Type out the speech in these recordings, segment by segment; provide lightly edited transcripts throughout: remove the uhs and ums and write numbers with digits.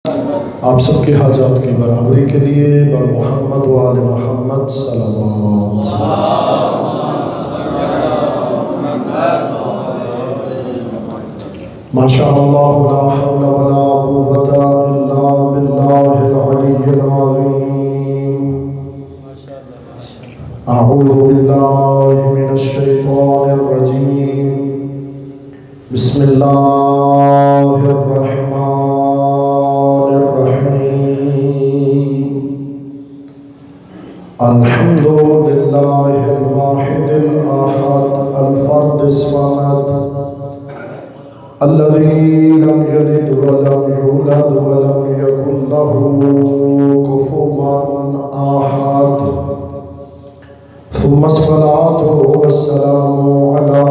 آپ سب کے حاجات کی برابری کے لیے بر محمد و آل محمد صلوات۔ ماشاء اللہ لا حول ولا قوة الا باللہ العلی العظیم۔ اعوذ باللہ من الشیطان الرجیم۔ بسم اللہ الرحمن الرحیم۔ الحمد للہ الواحد الاحد الفرد الصمد الذي لم يلد ولم يولد ولم يكن له كفوا احد، ثم الصلاة والسلام على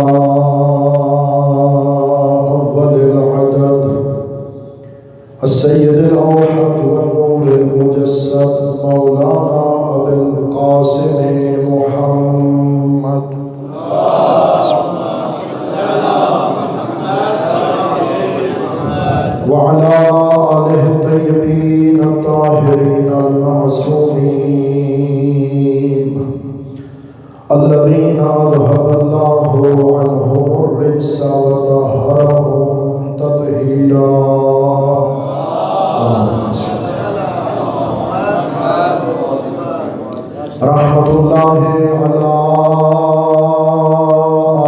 أفضل العدد السيد الأوحد والنور المجسد مولانا أبي القاسم محمد وعلى آله الطيبين الطاهرين المعصومين الذين أذهب الله عنهم الرجس وطهرهم تطهيرا۔ رحمة الله على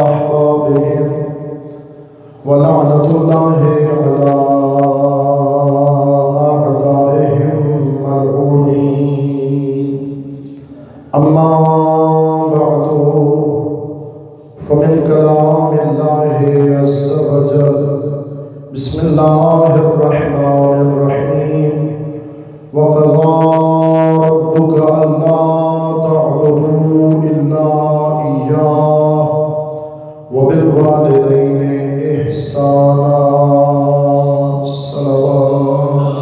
أحبابهم ولعنة الله على أعدائهم ملعونين۔ أما بعد فمن كلام الله عز وجل بسم الله الرحمن الرحيم۔ وقضى ربك ألا تعبدوا إلا إياه وبالوالدين إحسانا۔ صلوات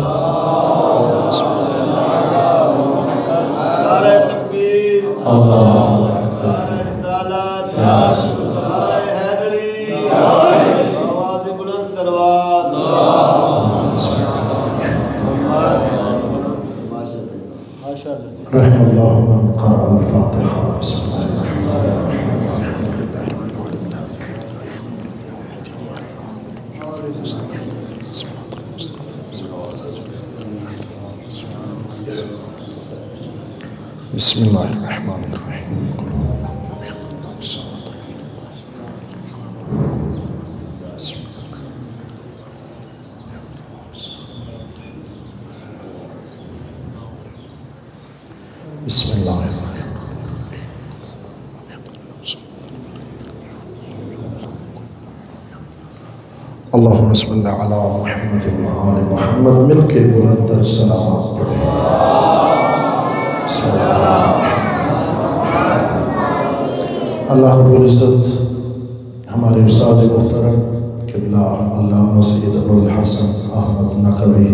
اللہ رحم اللہ من قرأ الفاتحہ۔ بسم اللہ الرحمن الرحیم۔ بسم اللہ الرحمن الرحیم۔ بسم اللہ الرحمن الرحیم۔ اللہم صل علی محمد و آل محمد۔ مل کے بلند تر سلامات پڑھیں۔ بسم اللہ اللہ رب العزت ہمارے استاد محترم قبلہ علامہ سید ابوالحسن احمد نقوی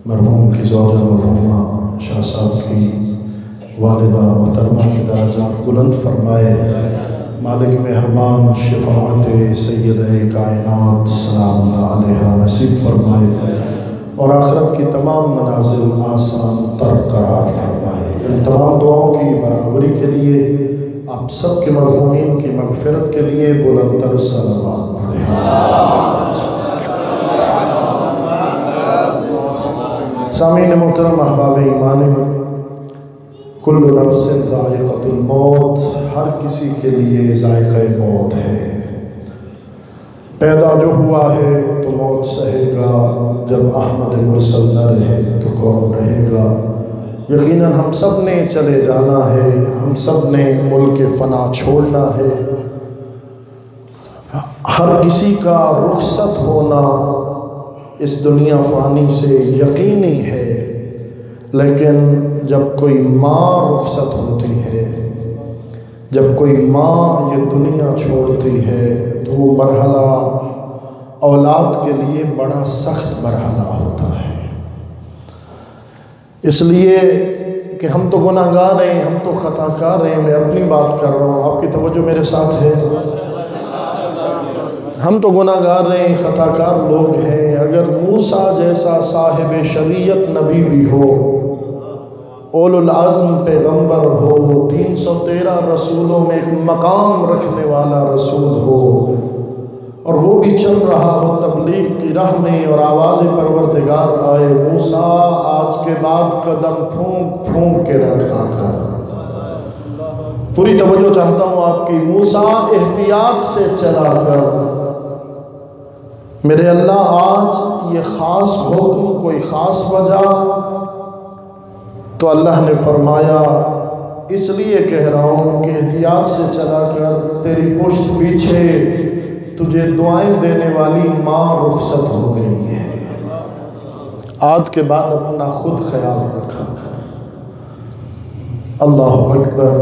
مرحوم کی زوجہ مرحومہ شاہ صاحب کی والدہ محترمہ کی درجات بلند فرمائے۔ مالک مہربان شفاعت سید کائنات سلام اللہ علیہ نصیب فرمائے، اور آخرت کی تمام منازل آسان تر قرار فرمائے۔ ان تمام دعاؤں کی برابری کے لیے آپ سب کے مرحومین کی مغفرت کے لیے بلند تر صلوات پڑھیں۔ سامعین محترم، احباب ایمان، کل نفس ذائقۃ الموت، ہر کسی کے لیے ذائقہ موت ہے۔ پیدا جو ہوا ہے تو موت سہے گا، جب احمد مرسل نہ رہے تو کون رہے گا؟ یقیناً ہم سب نے چلے جانا ہے، ہم سب نے ملک فنا چھوڑنا ہے۔ ہر کسی کا رخصت ہونا اس دنیا فانی سے یقینی ہے، لیکن جب کوئی ماں رخصت ہوتی ہے، جب کوئی ماں یہ دنیا چھوڑتی ہے، تو وہ مرحلہ اولاد کے لیے بڑا سخت مرحلہ ہوتا ہے۔ اس لیے کہ ہم تو گناہ گار ہیں، ہم تو خطا کار ہیں۔ میں اپنی بات کر رہا ہوں، آپ کی توجہ میرے ساتھ ہے۔ ہم تو گناہ گار ہیں، خطا کار لوگ ہیں۔ اگر موسیٰ جیسا صاحب شریعت نبی بھی ہو، اولو العزم پیغمبر ہو، 313 رسولوں میں ایک مقام رکھنے والا رسول ہو، اور وہ بھی چل رہا ہو تبلیغ کی راہ میں اور آواز پروردگار آئے، موسیٰ آج کے بعد قدم پھونک پھونک کے رکھا کر۔ پوری توجہ چاہتا ہوں آپ کی، موسیٰ احتیاط سے چلا کر۔ میرے اللہ آج یہ خاص حکم، کوئی خاص وجہ؟ تو اللہ نے فرمایا اس لیے کہہ رہا ہوں کہ احتیاط سے چلا کر، تیری پشت پیچھے تجھے دعائیں دینے والی ماں رخصت ہو گئی ہے، آج کے بعد اپنا خود خیال رکھا کر۔ اللہ اکبر۔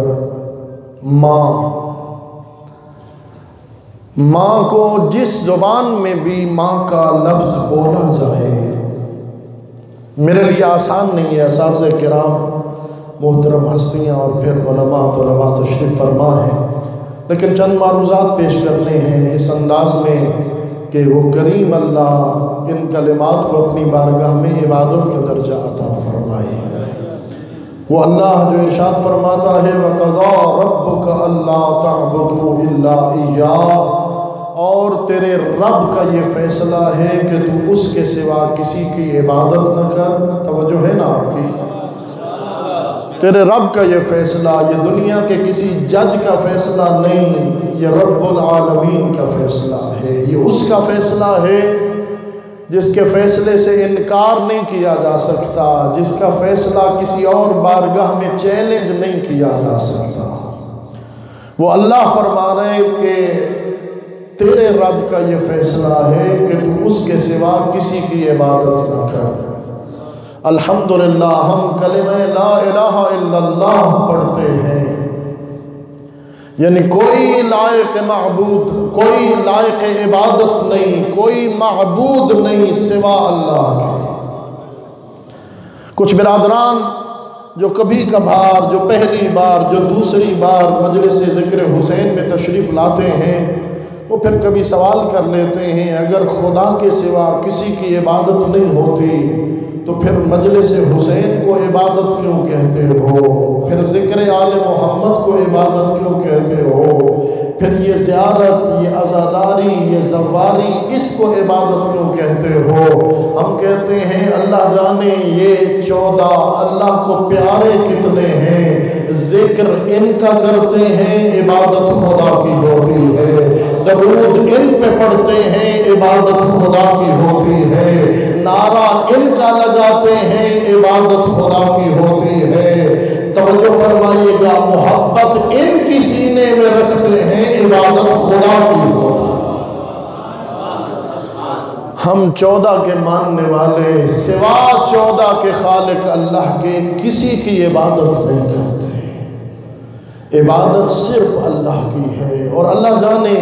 ماں کو جس زبان میں بھی ماں کا لفظ بولا جائے، میرے لیے آسان نہیں ہے۔ اساتذہ کرام، محترم ہستیاں اور پھر علماء طلباء تشریف فرما ہیں، لیکن چند معروضات پیش کرنے ہیں اس انداز میں کہ وہ کریم اللہ ان کلمات کو اپنی بارگاہ میں عبادت کا درجہ عطا فرمائے۔ وہ اللہ جو ارشاد فرماتا ہے وَقَضَىٰ رَبُّكَ أَلَّا تَعْبُدُوا إِلَّا إِيَّاهُ، اور تیرے رب کا یہ فیصلہ ہے کہ تو اس کے سوا کسی کی عبادت نہ کر۔ توجہ ہے نا آپ کی؟ تیرے رب کا یہ فیصلہ، یہ دنیا کے کسی جج کا فیصلہ نہیں، یہ رب العالمین کا فیصلہ ہے۔ یہ اس کا فیصلہ ہے جس کے فیصلے سے انکار نہیں کیا جا سکتا، جس کا فیصلہ کسی اور بارگاہ میں چیلنج نہیں کیا جا سکتا۔ وہ اللہ فرما رہے کہ تیرے رب کا یہ فیصلہ ہے کہ تو اس کے سوا کسی کی عبادت نہ کر۔ الحمدللہ ہم کلمہ لا الہ الا اللہ پڑھتے ہیں، یعنی کوئی لائق معبود، کوئی لائق عبادت نہیں، کوئی معبود نہیں سوا اللہ کے۔ کچھ برادران جو کبھی کبھار، جو پہلی بار، جو دوسری بار مجلس ذکر حسین میں تشریف لاتے ہیں، وہ پھر کبھی سوال کر لیتے ہیں اگر خدا کے سوا کسی کی عبادت نہیں ہوتی تو پھر مجلس حسین کو عبادت کیوں کہتے ہو؟ پھر ذکر آل محمد کو عبادت کیوں کہتے ہو؟ پھر یہ زیارت، یہ عزاداری، یہ زواری، اس کو عبادت کیوں کہتے ہو؟ ہم کہتے ہیں اللہ جانے یہ 14 اللہ کو پیارے کتنے ہیں، ذکر ان کا کرتے ہیں، عبادت خدا کی ہوتی ہے، درود ان پہ پڑھتے ہیں، عبادت خدا کی ہوتی ہے، نعرہ ان کا لگاتے ہیں، عبادت خدا کی ہوتی ہے۔ توجہ فرمائیے گا، محبت ان کی سینے میں رکھتے ہیں، عبادت خدا کی ہوتی ہے۔ ہم 14 کے ماننے والے سوا 14 کے خالق اللہ کے کسی کی عبادت نہیں کرتے، عبادت صرف اللہ کی ہے۔ اور اللہ جانے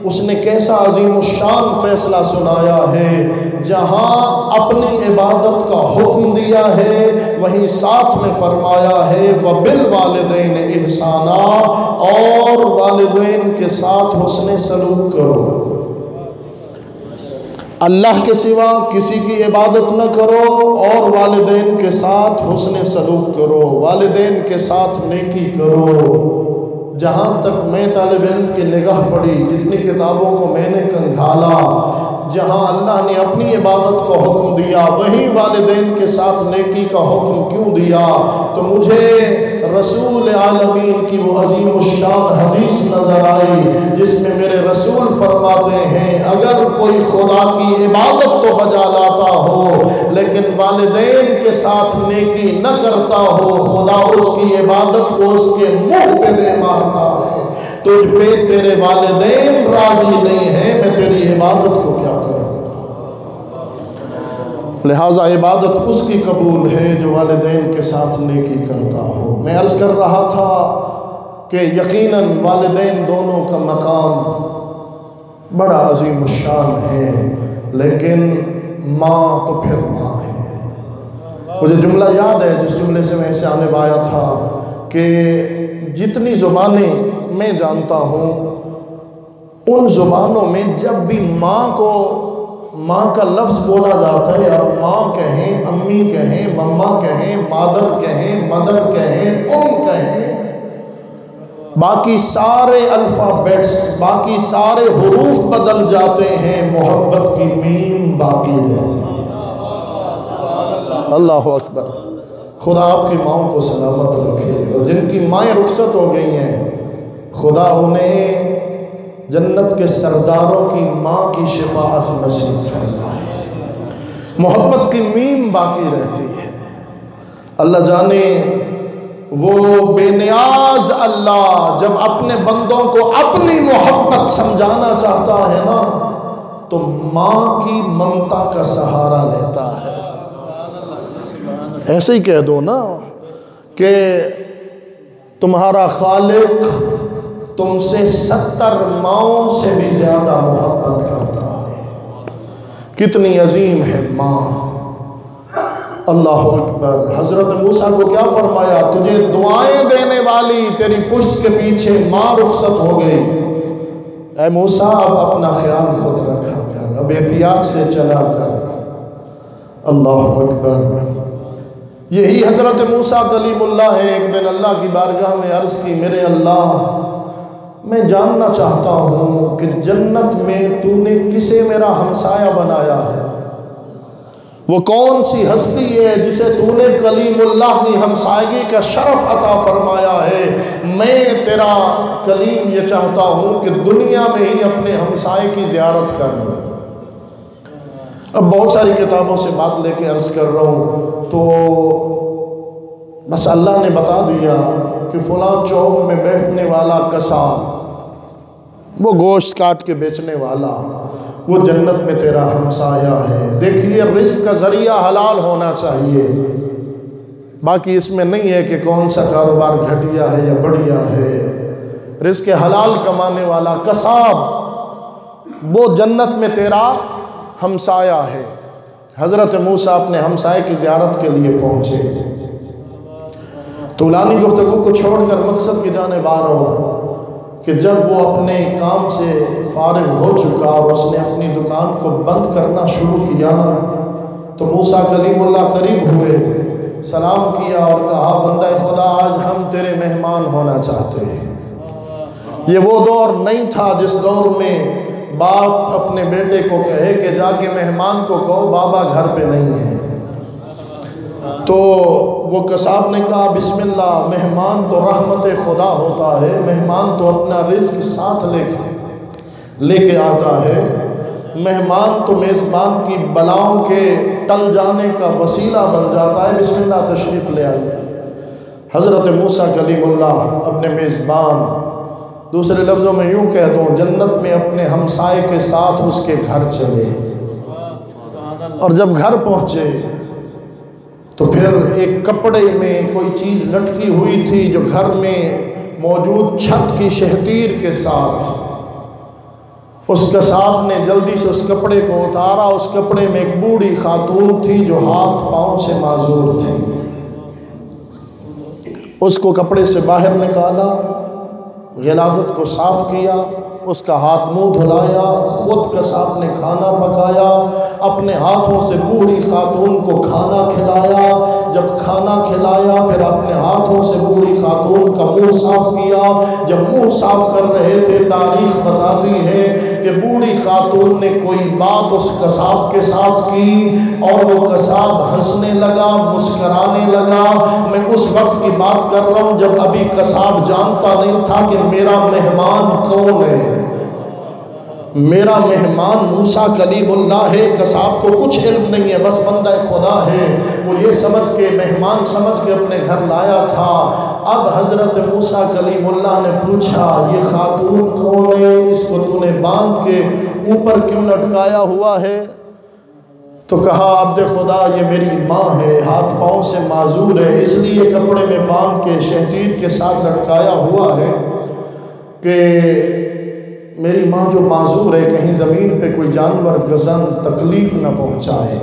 اس نے کیسا عظیم الشان فیصلہ سنایا ہے، جہاں اپنی عبادت کا حکم دیا ہے وہیں ساتھ میں فرمایا ہے وَبِالْوَالِدَيْنِ إِحْسَانًا، اور والدین کے ساتھ حسن سلوک کرو۔ اللہ کے سوا کسی کی عبادت نہ کرو اور والدین کے ساتھ حسن سلوک کرو، والدین کے ساتھ نیکی کرو۔ جہاں تک میں طالب علم کی نگاہ پڑی، جتنی کتابوں کو میں نے کنگھالا، جہاں اللہ نے اپنی عبادت کو حکم دیا وہیں والدین کے ساتھ نیکی کا حکم کیوں دیا؟ تو مجھے رسول عالمین کی وہ عظیم الشان حدیث نظر آئی جس میں میرے رسول فرماتے ہیں اگر کوئی خدا کی عبادت تو بجا لاتا ہو لیکن والدین کے ساتھ نیکی نہ کرتا ہو، خدا اس کی عبادت کو اس کے منہ پہ دے مارتا ہے۔ تجھ پہ تیرے والدین راضی نہیں ہیں، میں تیری عبادت کو کیا کروں؟ لہٰذا عبادت اس کی قبول ہے جو والدین کے ساتھ نیکی کرتا ہو۔ میں عرض کر رہا تھا کہ یقیناً والدین دونوں کا مقام بڑا عظیم الشان ہے، لیکن ماں تو پھر ماں ہے۔ مجھے جملہ یاد ہے جس جملے سے میں اسے آنے وایا تھا کہ جتنی زبانیں میں جانتا ہوں ان زبانوں میں جب بھی ماں کو ماں کا لفظ بولا جاتا ہے، اب ماں کہیں، امی کہیں، مما کہیں، مادر کہیں، مدر کہیں، کہیں، باقی سارے الفابیٹس، باقی سارے حروف بدل جاتے ہیں، محبت کی میم باقی رہتی ہے۔ اللہ اکبر۔ خدا آپ کی ماں کو سلامت رکھے، اور جن کی مائیں رخصت ہو گئی ہیں خدا انہیں جنت کے سرداروں کی ماں کی شفاعت نصیب فرمائے۔ محبت کی میم باقی رہتی ہے۔ اللہ جانے وہ بے نیاز اللہ جب اپنے بندوں کو اپنی محبت سمجھانا چاہتا ہے نا تو ماں کی ممتا کا سہارا لیتا ہے۔ ایسے ہی کہہ دو نا کہ تمہارا خالق تم سے 70 ماؤں سے بھی زیادہ محبت کرتا ہے۔ کتنی عظیم ہے ماں۔ اللہ اکبر۔ حضرت موسیٰ کو کیا فرمایا؟ تجھے دعائیں دینے والی تیری پشت کے پیچھے ماں رخصت ہو گئی، اے موسیٰ اب اپنا خیال خود رکھا کر، اب احتیاط سے چلا کر۔ اللہ اکبر۔ یہی حضرت موسیٰ کلیم اللہ ہے۔ ایک دن اللہ کی بارگاہ میں عرض کی، میرے اللہ میں جاننا چاہتا ہوں کہ جنت میں تو نے کسے میرا ہمسایہ بنایا ہے؟ وہ کون سی ہستی ہے جسے تو نے کلیم اللہ کی ہمسایگی کا شرف عطا فرمایا ہے؟ میں تیرا کلیم یہ چاہتا ہوں کہ دنیا میں ہی اپنے ہمسائے کی زیارت کر لوں۔ اب بہت ساری کتابوں سے بات لے کے عرض کر رہا ہوں تو بس اللہ نے بتا دیا کہ فلاں چوک میں بیٹھنے والا قصاب، وہ گوشت کاٹ کے بیچنے والا، وہ جنت میں تیرا ہمسایہ ہے۔ دیکھیے رزق کا ذریعہ حلال ہونا چاہیے، باقی اس میں نہیں ہے کہ کون سا کاروبار گھٹیا ہے یا بڑھیا ہے۔ رزق حلال کمانے والا قصاب وہ جنت میں تیرا ہمسایہ ہے۔ حضرت موسیٰ اپنے ہمسائے کی زیارت کے لیے پہنچے۔ طولانی گفتگو کو چھوڑ کر مقصد کی جانب آ رہا ہوں کہ جب وہ اپنے کام سے فارغ ہو چکا اور اس نے اپنی دکان کو بند کرنا شروع کیا تو موسیٰ کلیم اللہ قریب ہوئے، سلام کیا اور کہا، بندہ خدا آج ہم تیرے مہمان ہونا چاہتے ہیں۔ یہ وہ دور نہیں تھا جس دور میں باپ اپنے بیٹے کو کہے کہ جا کے مہمان کو کہو بابا گھر پہ نہیں ہے۔ تو وہ قصاب نے کہا، بسم اللہ، مہمان تو رحمت خدا ہوتا ہے، مہمان تو اپنا رزق ساتھ لے کے آتا ہے، مہمان تو میزبان کی بلاؤں کے ٹل جانے کا وسیلہ بن جاتا ہے، بسم اللہ تشریف لے آئیے۔ حضرت موسیٰ کلیم اللہ اپنے میزبان، دوسرے لفظوں میں یوں کہہ دوں، جنت میں اپنے ہمسائے کے ساتھ اس کے گھر چلے، اور جب گھر پہنچے تو پھر ایک کپڑے میں کوئی چیز لٹکی ہوئی تھی جو گھر میں موجود چھت کی شہتیر کے ساتھ، اس قصاب نے جلدی سے اس کپڑے کو اتارا۔ اس کپڑے میں ایک بوڑھی خاتون تھی جو ہاتھ پاؤں سے معذور تھی۔ اس کو کپڑے سے باہر نکالا، غلاظت کو صاف کیا، اس کا ہاتھ منہ دھلایا، خود قصاب نے کھانا پکایا، اپنے ہاتھوں سے بوڑھی خاتون کو کھانا کھلایا۔ جب کھانا کھلایا پھر اپنے ہاتھوں سے بوڑھی خاتون کا منہ صاف کیا۔ جب منہ صاف کر رہے تھے، تاریخ بتاتی ہے کہ بوڑھی خاتون نے کوئی بات اس قصاب کے ساتھ کی اور وہ قصاب ہنسنے لگا، مسکرانے لگا۔ میں اس وقت کی بات کر رہا ہوں جب ابھی قصاب جانتا نہیں تھا کہ میرا مہمان کون ہے۔ میرا مہمان موسیٰ کلیم اللہ ہے، قصاب کو کچھ علم نہیں ہے، بس بندہ خدا ہے۔ وہ یہ سمجھ کے، مہمان سمجھ کے اپنے گھر لایا تھا۔ اب حضرت موسیٰ کلیم اللہ نے پوچھا، یہ خاتون کون ہے؟ اس کو تو نے باندھ کے اوپر کیوں لٹکایا ہوا ہے؟ تو کہا، عبد خدا یہ میری ماں ہے، ہاتھ پاؤں سے معذور ہے، اس لیے کپڑے میں باندھ کے شہتیر کے ساتھ لٹکایا ہوا ہے کہ میری ماں جو معذور ہے کہیں زمین پہ کوئی جانور گزن تکلیف نہ پہنچائے،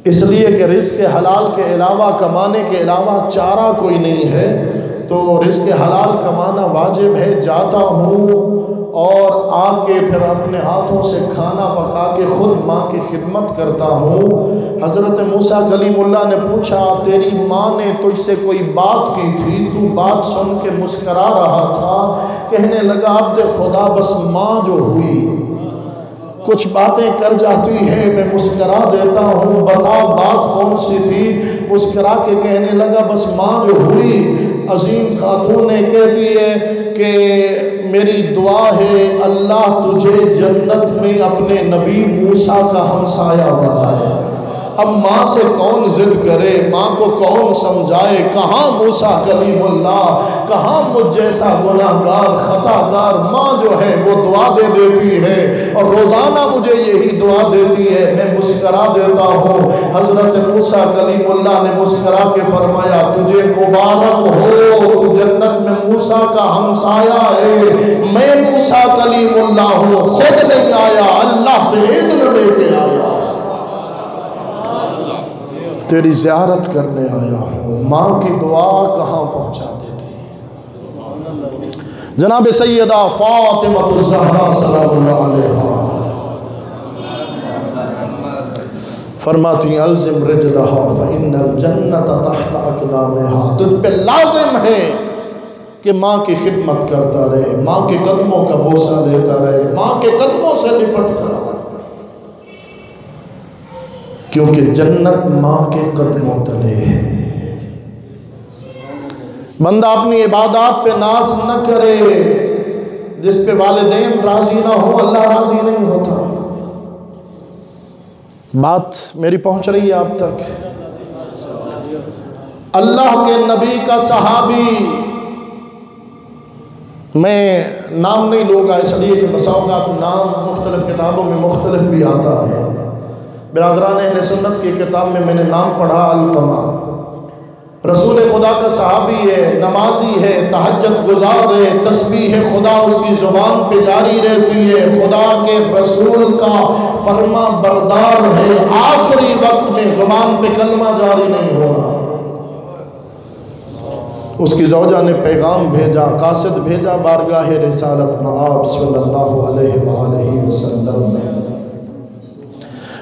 اس لیے کہ رزق حلال کے علاوہ، کمانے کے علاوہ چارہ کوئی نہیں ہے، تو رزق حلال کمانا واجب ہے۔ جاتا ہوں اور آ کے پھر اپنے ہاتھوں سے کھانا پکا کے خود ماں کی خدمت کرتا ہوں۔ حضرت موسیٰ کلیم اللہ نے پوچھا تیری ماں نے تجھ سے کوئی بات کی تھی، تو بات سن کے مسکرا رہا تھا؟ کہنے لگا عبد خدا بس ماں جو ہوئی کچھ باتیں کر جاتی ہے میں مسکرا دیتا ہوں، بتا بات کون سی تھی؟ مسکرا کے کہنے لگا بس ماں جو ہوئی عظیم خاتون نے کہتی ہے کہ میری دعا ہے اللہ تجھے جنت میں اپنے نبی موسیٰ کا ہمسایہ بنائے۔ اب ماں سے کون ضد کرے، ماں کو کون سمجھائے؟ کہاں موسیٰ کلیم اللہ، کہاں مجھ جیسا گناہگار خطاکار؟ ماں جو ہے وہ دعا دے دیتی ہے اور روزانہ مجھے یہی دعا دیتی ہے، میں مسکرا دیتا ہوں۔ حضرت موسیٰ کلیم اللہ نے مسکرا کے فرمایا تجھے مبارک ہو، تو جنت میں موسیٰ کا ہمسایہ ہے۔ میں موسیٰ کلیم اللہ ہوں، خود نہیں آیا، اللہ سے اذن لے کے آیا، تیری زیارت کرنے آیا ہوں۔ ماں کی دعا کہاں پہنچا دیتی۔ جناب سیدہ فاطمہ الزہرا سلام اللہ علیہا فرماتی ہیں الزم رجلہا فإن الجنت تحت اقدامہا، تجھ پہ لازم ہے کہ ماں کی خدمت کرتا رہے، ماں کے قدموں کا بوسہ لیتا رہے، ماں کے قدموں سے لپٹ کر، کیونکہ جنت ماں کے قدموں تلے ہے۔ بندہ اپنی عبادات پہ ناز نہ کرے، جس پہ والدین راضی نہ ہو اللہ راضی نہیں ہوتا۔ بات میری پہنچ رہی ہے آپ تک؟ اللہ کے نبی کا صحابی، میں نام نہیں لوں گا اس لیے کہ بسا اوقات نام مختلف کتابوں میں مختلف بھی آتا ہے۔ برادران اہل سنت کی کتاب میں نے نام پڑھا علقمہ، رسول خدا کا صحابی ہے، نمازی ہے، تہجد گزار ہے، تسبیح خدا اس کی زبان پہ جاری رہتی ہے، خدا کے رسول کا فرما بردار ہے، آخری وقت میں زبان پہ کلمہ جاری نہیں ہو رہا۔ اس کی زوجہ نے پیغام بھیجا، قاصد بھیجا بارگاہ رسالت مآب صلی اللہ علیہ وآلہ وسلم میں،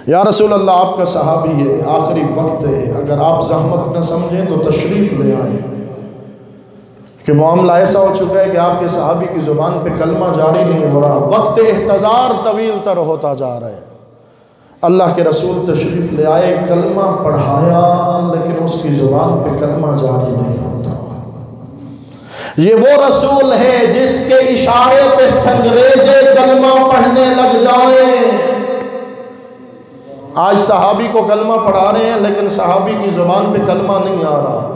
یا رسول اللہ آپ کا صحابی ہے، آخری وقت ہے، اگر آپ زحمت نہ سمجھیں تو تشریف لے آئیں، کہ معاملہ ایسا ہو چکا ہے کہ آپ کے صحابی کی زبان پہ کلمہ جاری نہیں ہو رہا، وقت احتضار طویل تر ہوتا جا رہا ہے۔ اللہ کے رسول تشریف لے آئے، کلمہ پڑھایا، لیکن اس کی زبان پہ کلمہ جاری نہیں ہوتا۔ یہ وہ رسول ہے جس کے اشارے پہ سنگریزے کلمہ پڑھنے لگ جائیں۔ آج صحابی کو کلمہ پڑھا رہے ہیں لیکن صحابی کی زبان پہ کلمہ نہیں آ رہا۔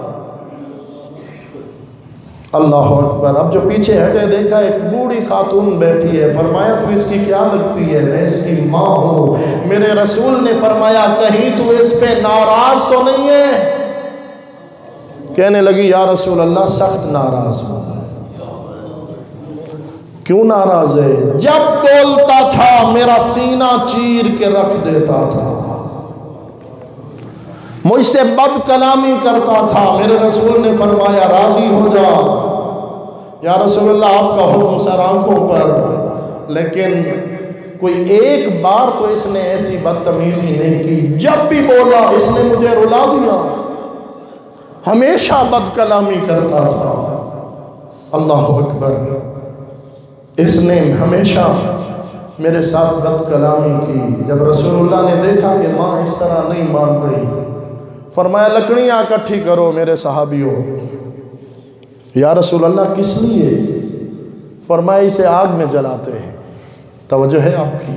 اللہ اکبر۔ اب جو پیچھے ہٹے دیکھا ایک بوڑھی خاتون بیٹھی ہے، فرمایا تو اس کی کیا لگتی ہے؟ میں اس کی ماں ہوں۔ میرے رسول نے فرمایا کہیں تو اس پہ ناراض تو نہیں ہے؟ کہنے لگی یا رسول اللہ سخت ناراض ہوں۔ کیوں ناراض ہے؟ جب بولتا تھا میرا سینہ چیر کے رکھ دیتا تھا، مجھ سے بد کلامی کرتا تھا۔ میرے رسول نے فرمایا راضی ہو جا یا رسول اللہ، آپ کا حکم سر آنکھوں پر، لیکن کوئی ایک بار تو اس نے ایسی بدتمیزی نہیں کی، جب بھی بولا اس نے مجھے رلا دیا، ہمیشہ بد کلامی کرتا تھا۔ اللہ اکبر۔ اس نے ہمیشہ میرے ساتھ بد کلامی کی۔ جب رسول اللہ نے دیکھا کہ ماں اس طرح نہیں مان رہی، فرمایا لکڑیاں اکٹھی کرو میرے صحابیوں۔ یا رسول اللہ کس لیے؟ فرمایا اسے آگ میں جلاتے ہیں۔ توجہ ہے آپ کی؟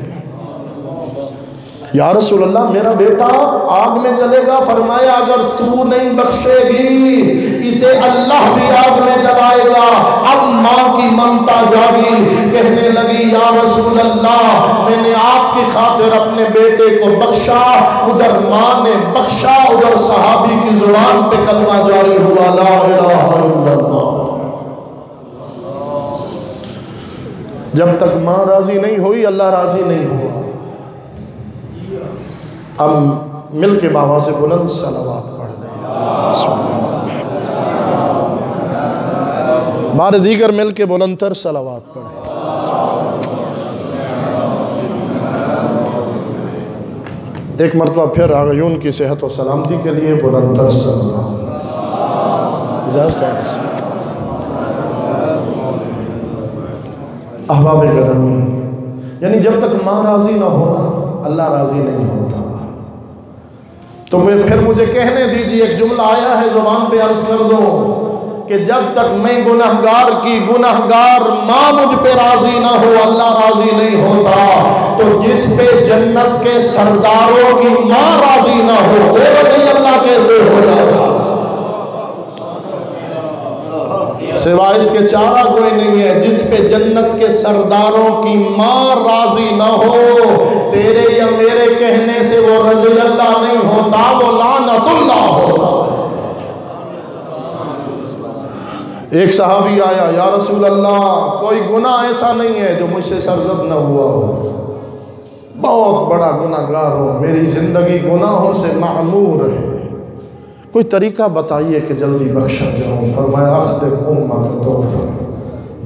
یا رسول اللہ میرا بیٹا آگ میں جلے گا؟ فرمایا اگر تو نہیں بخشے گی اسے اللہ بھی آگ میں جلائے گا۔ اب ماں کی ممتا جاگی، کہنے لگی یا رسول اللہ میں نے آپ کی خاطر اپنے بیٹے کو بخشا، ادھر ماں نے بخشا، ادھر صحابی کی زبان پہ کلمہ جاری ہوا لا الہ الا اللہ۔ جب تک ماں راضی نہیں ہوئی اللہ راضی نہیں ہوا۔ اب مل کے بابا سے بلند صلوات پڑھ دیں، بار دیگر مل کے بلند تر صلوات پڑھیں۔ ایک مرتبہ پھر آغیون کی صحت و سلامتی کے لیے بلند تر سلام۔ اجازت ہے؟ احباب گرامی، یعنی جب تک ماں راضی نہ ہونا اللہ راضی نہیں ہوتا۔ تو پھر مجھے کہنے دیجیے، ایک جملہ آیا ہے زبان پہ عرض کر دو کہ جب تک میں گنہگار کی گنہگار ماں مجھ پہ راضی نہ ہو اللہ راضی نہیں ہوتا۔ تو جس پہ جنت کے سرداروں کی ماں راضی نہ ہو وہ رضی اللہ کیسے ہو جاتا؟ سوائے اس کے چارہ کوئی نہیں ہے۔ جس پہ جنت کے سرداروں کی ماں راضی نہ ہو، تیرے یا میرے کہنے سے وہ رضی اللہ نہیں ہوتا، وہ لعنت اللہ ہوتا۔ ایک صحابی آیا، یا رسول اللہ کوئی گناہ ایسا نہیں ہے جو مجھ سے سرزد نہ ہوا ہو، بہت بڑا گناہ گار ہوں، میری زندگی گناہوں سے معمور ہے، کوئی طریقہ بتائیے کہ جلدی بخشا جاؤں۔ فرمایا اخدم امک توفر،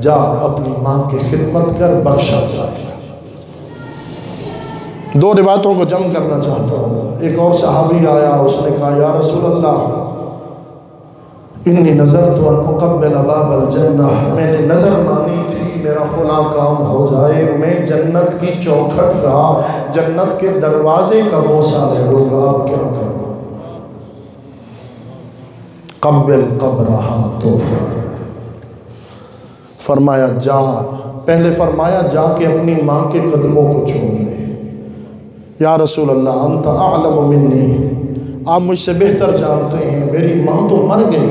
جا اپنی ماں کی خدمت کر، بخشا جائے گا۔ دو روایتوں کو جمع کرنا چاہتا ہوں۔ ایک اور صحابی آیا، اس نے کہا یا رسول اللہ انی نظرت ان اقبل باب الجنہ، میں نے نظر مانی تھی میرا فلاں کام ہو جائے، میں جنت کی چوکھٹ کا، جنت کے دروازے کا بوسہ لے لوں گا، آپ کیا کروں؟ قبل قبرہا توفر، فرمایا جا، پہلے فرمایا جا کے اپنی ماں کے قدموں کو چوم لے۔ یا رسول اللہ انت اعلم منی، آپ مجھ سے بہتر جانتے ہیں، میری ماں تو مر گئی،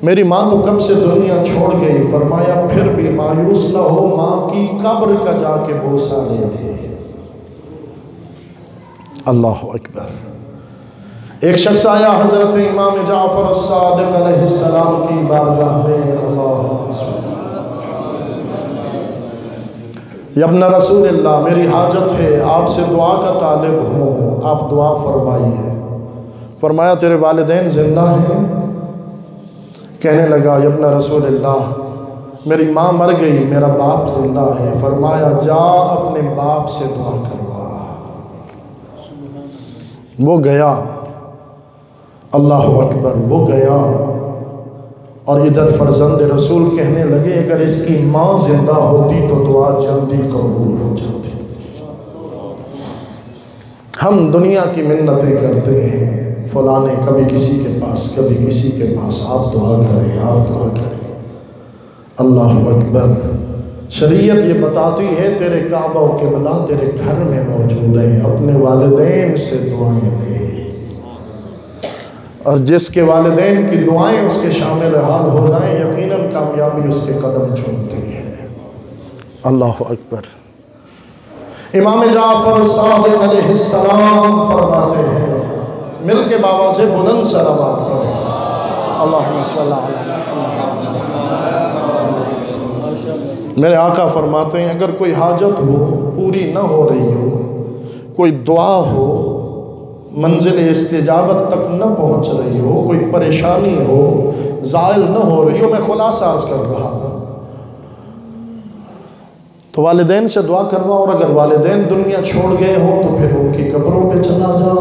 میری ماں تو کب سے دنیا چھوڑ گئی۔ فرمایا پھر بھی مایوس نہ ہو، ماں کی قبر کا جا کے بوسہ لے دے۔ اللہ اکبر۔ ایک شخص آیا حضرت امام جعفر الصادق علیہ السلام کی بارگاہ میں، یا ابن رسول اللہ میری حاجت ہے، آپ سے دعا کا طالب ہوں، آپ دعا فرمائیے۔ فرمایا تیرے والدین زندہ ہیں؟ کہنے لگا یا ابن رسول اللہ میری ماں مر گئی، میرا باپ زندہ ہے۔ فرمایا جا اپنے باپ سے دعا کروا۔ وہ گیا، اللہ اکبر، وہ گیا، اور ادھر فرزند رسول کہنے لگے اگر اس کی ماں زندہ ہوتی تو دعا جلدی قبول ہو جاتی۔ ہم دنیا کی منتیں کرتے ہیں، فلانے کبھی کسی کے پاس کبھی کسی کے پاس، آپ دعا کریں، آپ دعا کریں۔ اللہ اکبر۔ شریعت یہ بتاتی ہے تیرے کعبہ و قبلہ تیرے گھر میں موجود ہیں، اپنے والدین سے دعائیں لے، اور جس کے والدین کی دعائیں اس کے شامل حال ہو جائیں یقیناً کامیابی اس کے قدم چومتی ہے۔ اللہ اکبر۔ امام جعفر صادق علیہ السلام فرماتے ہیں، مل کے بابا سے بلند صلوات پڑھیں، اللہم صلی علی محمد۔ میرے آقا فرماتے ہیں اگر کوئی حاجت ہو پوری نہ ہو رہی ہو، کوئی دعا ہو منزل استجابت تک نہ پہنچ رہی ہو، کوئی پریشانی ہو زائل نہ ہو رہی ہو، میں خلاصہ عرض کر رہا ہوں، تو والدین سے دعا کروا، اور اگر والدین دنیا چھوڑ گئے ہوں تو پھر ان کی قبروں پہ چلا جا،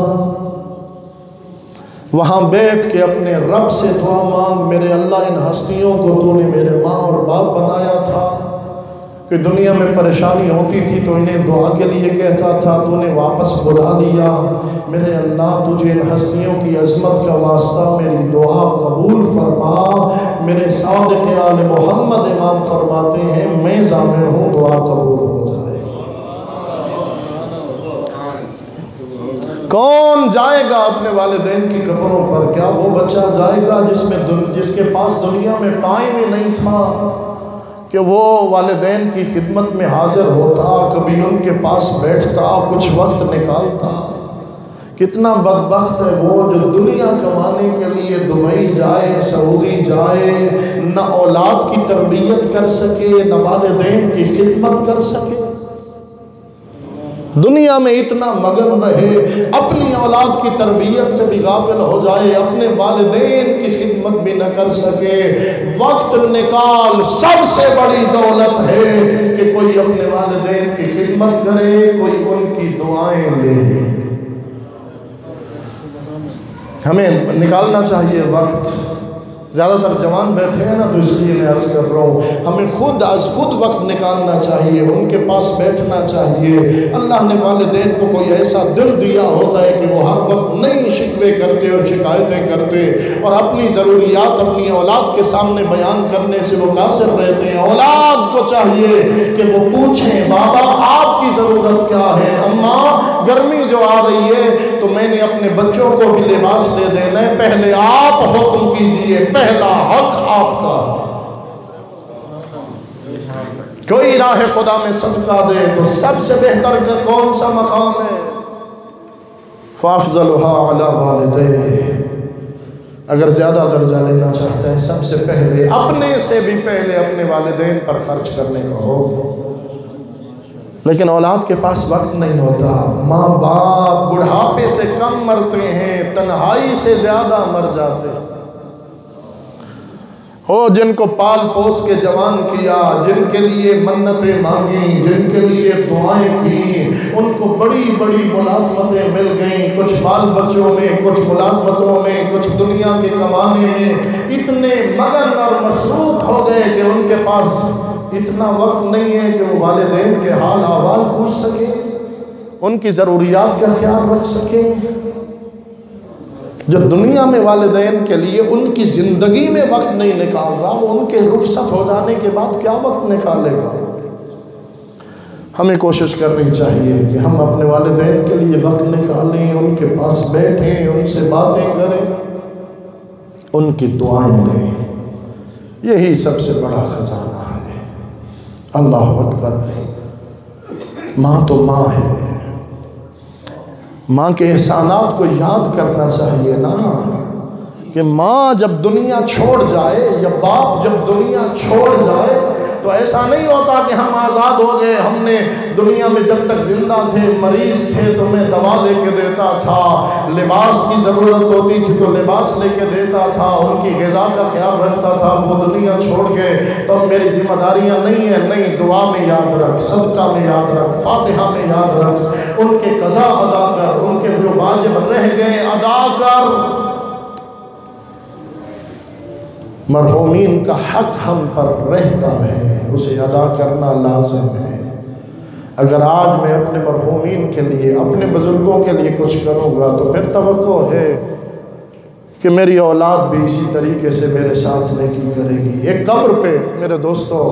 وہاں بیٹھ کے اپنے رب سے دعا مانگ، میرے اللہ ان ہستیوں کو تو نے میرے ماں اور باپ بنایا تھا کہ دنیا میں پریشانی ہوتی تھی تو انہیں دعا کے لیے کہتا تھا، تو نے واپس بلا لیا، میرے اللہ تجھے ان ہستیوں کی عظمت کا واسطہ میری دعا قبول فرما۔ میرے صادق آل محمد امام فرماتے ہیں میں ضامن ہوں دعا قبول ہو جائے۔ کون جائے گا اپنے والدین کی قبروں پر؟ کیا وہ بچہ جائے گا جس کے پاس دنیا میں ٹائم ہی نہیں تھا کہ وہ والدین کی خدمت میں حاضر ہوتا، کبھی ان کے پاس بیٹھتا، کچھ وقت نکالتا؟ کتنا بدبخت ہے وہ جو دنیا کمانے کے لیے دبئی جائے، سعودی جائے، نہ اولاد کی تربیت کر سکے، نہ والدین کی خدمت کر سکے، دنیا میں اتنا مگن رہے، اپنی اولاد کی تربیت سے بھی غافل ہو جائے، اپنے والدین کی خدمت بھی نہ کر سکے۔ وقت نکال سب سے بڑی دولت ہے کہ کوئی اپنے والدین کی خدمت کرے، کوئی ان کی دعائیں لے۔ ہمیں نکالنا چاہیے وقت. زیادہ تر جوان بیٹھے ہیں نا تو اس لیے میں عرض کر رہا ہوں ہمیں خود از خود وقت نکالنا چاہیے, ان کے پاس بیٹھنا چاہیے. اللہ نے والدین کو کوئی ایسا دل دیا ہوتا ہے کہ وہ ہر وقت نئی شکوے کرتے اور شکایتیں کرتے اور اپنی ضروریات اپنی اولاد کے سامنے بیان کرنے سے وہ قاصر رہتے ہیں. اولاد کو چاہیے کہ وہ پوچھیں بابا آپ کی ضرورت کیا ہے, اماں گرمی جو آ رہی ہے تو میں نے اپنے بچوں کو بھی لباس دے دینا ہے, پہلے آپ حکم کیجئے, پہلا حق آپ کا. کوئی راہ خدا میں صدقہ دے تو سب سے بہتر کا کون سا مقام ہے؟ فَأَفْضَلُهَا عَلَى وَالِدَيْهِ. اگر زیادہ درجہ لینا چاہتا ہے سب سے پہلے اپنے سے بھی پہلے اپنے والدین پر خرچ کرنے کا ہو. لیکن اولاد کے پاس وقت نہیں ہوتا. ماں باپ بڑھاپے سے کم مرتے ہیں, تنہائی سے زیادہ مر جاتے ہیں. ہو جن کو پال پوس کے جوان کیا, جن کے لیے منتیں مانگی, جن کے لیے دعائیں کی, ان کو بڑی بڑی ملازمتیں مل گئیں, کچھ بال بچوں میں, کچھ ملازمتوں میں, کچھ دنیا کے کمانے میں, اتنے مگن اور مصروف ہو گئے کہ ان کے پاس اتنا وقت نہیں ہے کہ وہ والدین کے حال احوال پوچھ سکیں, ان کی ضروریات کا خیال رکھ سکیں. جو دنیا میں والدین کے لیے ان کی زندگی میں وقت نہیں نکال رہا, وہ ان کے رخصت ہو جانے کے بعد کیا وقت نکالے گا؟ ہمیں کوشش کرنی چاہیے کہ ہم اپنے والدین کے لیے وقت نکالیں, ان کے پاس بیٹھیں, ان سے باتیں کریں, ان کی دعائیں لیں. یہی سب سے بڑا خزانہ ہے. اللہ اکبر. ماں تو ماں ہے, ماں کے احسانات کو یاد کرنا چاہیے نا, کہ ماں جب دنیا چھوڑ جائے یا باپ جب دنیا چھوڑ جائے تو ایسا نہیں ہوتا کہ ہم آزاد ہو گئے, ہم نے دنیا میں جب تک زندہ تھے, مریض تھے تو میں دوا لے کے دیتا تھا, لباس کی ضرورت ہوتی تھی تو لباس لے کے دیتا تھا, ان کی غذا کا خیال رکھتا تھا, وہ دنیا چھوڑ گئے تو میری ذمہ داریاں نہیں ہیں. نہیں, دعا میں یاد رکھ, صدقہ میں یاد رکھ, فاتحہ میں یاد رکھ, ان کے قضا ادا کر, ان کے جو واجب رہ گئے ادا کر. مرحومین کا حق ہم پر رہتا ہے, اسے ادا کرنا لازم ہے. اگر آج میں اپنے مرحومین کے لیے, اپنے بزرگوں کے لیے کچھ کروں گا تو پھر توقع ہے کہ میری اولاد بھی اسی طریقے سے میرے ساتھ نیکی کرے گی. ایک قبر پہ میرے دوستوں,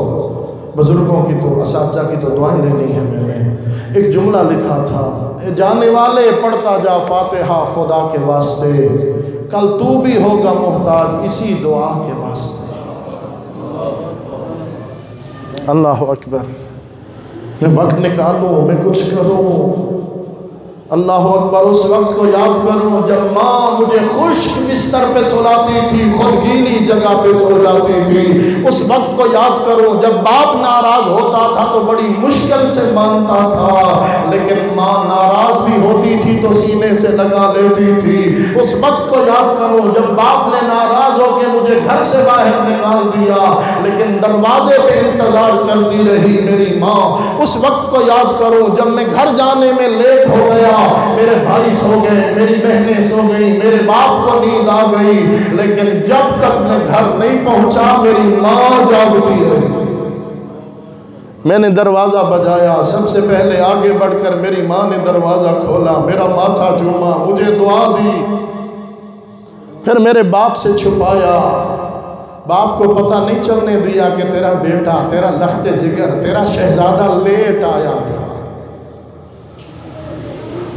بزرگوں کی تو, اساتذہ کی تو دعائیں لینی ہے. میں نے ایک جملہ لکھا تھا, جانے والے پڑھتا جا فاتحہ خدا کے واسطے, کل تو بھی ہوگا محتاج اسی دعا کے واسطے. اللہ اکبر. میں وقت نکالوں, میں کچھ کروں. اللہ اکبر. اس وقت کو یاد کروں جب ماں مجھے خشک بستر پہ سلاتی تھی, خود گیلی جگہ پہ سو جاتی تھی. اس وقت کو یاد کروں جب باپ ناراض ہوتا تھا تو بڑی مشکل سے مانتا تھا, لیکن ماں ناراض بھی ہوتی تھی تو سینے سے لگا لیتی تھی. اس وقت کو یاد کروں جب باپ نے ناراض ہو کے مجھے گھر سے باہر نکال دیا, لیکن دروازے پہ انتظار کرتی رہی میری ماں. اس وقت کو یاد کروں جب میں گھر جانے میں لیٹ ہو گیا, میرے بھائی سو گئے, میری بہنیں سو گئی, میرے باپ کو نیند آ گئی, لیکن جب تک میں گھر نہیں پہنچا میری ماں جاگتی رہی. میں نے دروازہ بجایا, سب سے پہلے آگے بڑھ کر میری ماں نے دروازہ کھولا, میرا ماتھا چوما, مجھے دعا دی. پھر میرے باپ سے چھپایا, باپ کو پتہ نہیں چلنے دیا کہ تیرا بیٹا, تیرا لخت جگر, تیرا شہزادہ لیٹ آیا تھا.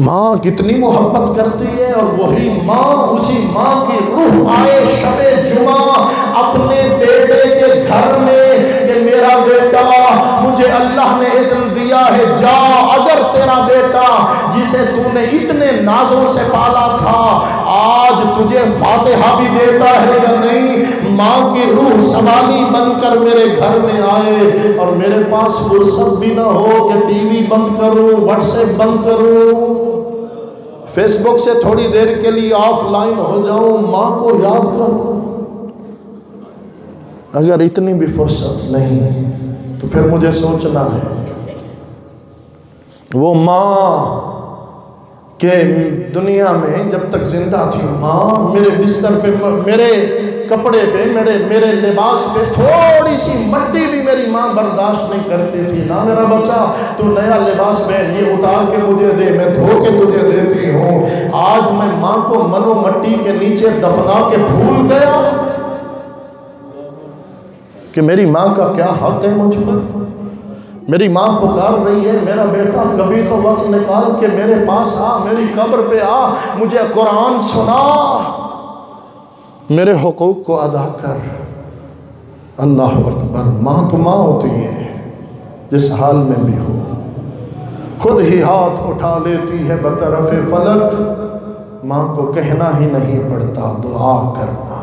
ماں کتنی محبت کرتی ہے, اور وہی ماں, اسی ماں کی روح آئے شب جمعہ اپنے بیٹے کے گھر میں کہ میرا بیٹا, مجھے اللہ نے اذن دیا ہے, جا, اگر تیرا بیٹا جسے تو نے اتنے نازوں سے پالا تھا آج تجھے فاتحہ بھی دیتا ہے یا نہیں. ماں کی روح سوالی بن کر میرے گھر میں آئے, اور میرے پاس فرصت بھی نہ ہو کہ ٹی وی بند کروں, واٹس ایپ بند کروں, فیس بک سے تھوڑی دیر کے لیے آف لائن ہو جاؤں. ماں کو یاد کروں. اگر اتنی بھی فرصت نہیں تو پھر مجھے سوچنا ہے وہ ماں کہ دنیا میں جب تک زندہ تھی ماں میرے بستر پہ، میرے کپڑے پہ، میرے لباس پہ تھوڑی سی مٹی بھی میری ماں برداشت نہیں کرتی تھی. نہ میرا بچہ تو نیا لباس پہن، یہ اتار کے مجھے دے، میں دھو کے تجھے دیتی ہوں. آج میں ماں کو منو مٹی کے نیچے دفنا کے بھول گیا کہ میری ماں کا کیا حق ہے مجھ پر. میری ماں پکار رہی ہے، میرا بیٹا کبھی تو وقت نکال کے میرے پاس آ، میری قبر پہ آ، مجھے قرآن سنا، میرے حقوق کو ادا کر. اللہ اکبر. ماں تو ماں ہوتی ہے جس حال میں بھی ہو، خود ہی ہاتھ اٹھا لیتی ہے بطرف فلک. ماں کو کہنا ہی نہیں پڑتا دعا کرنا.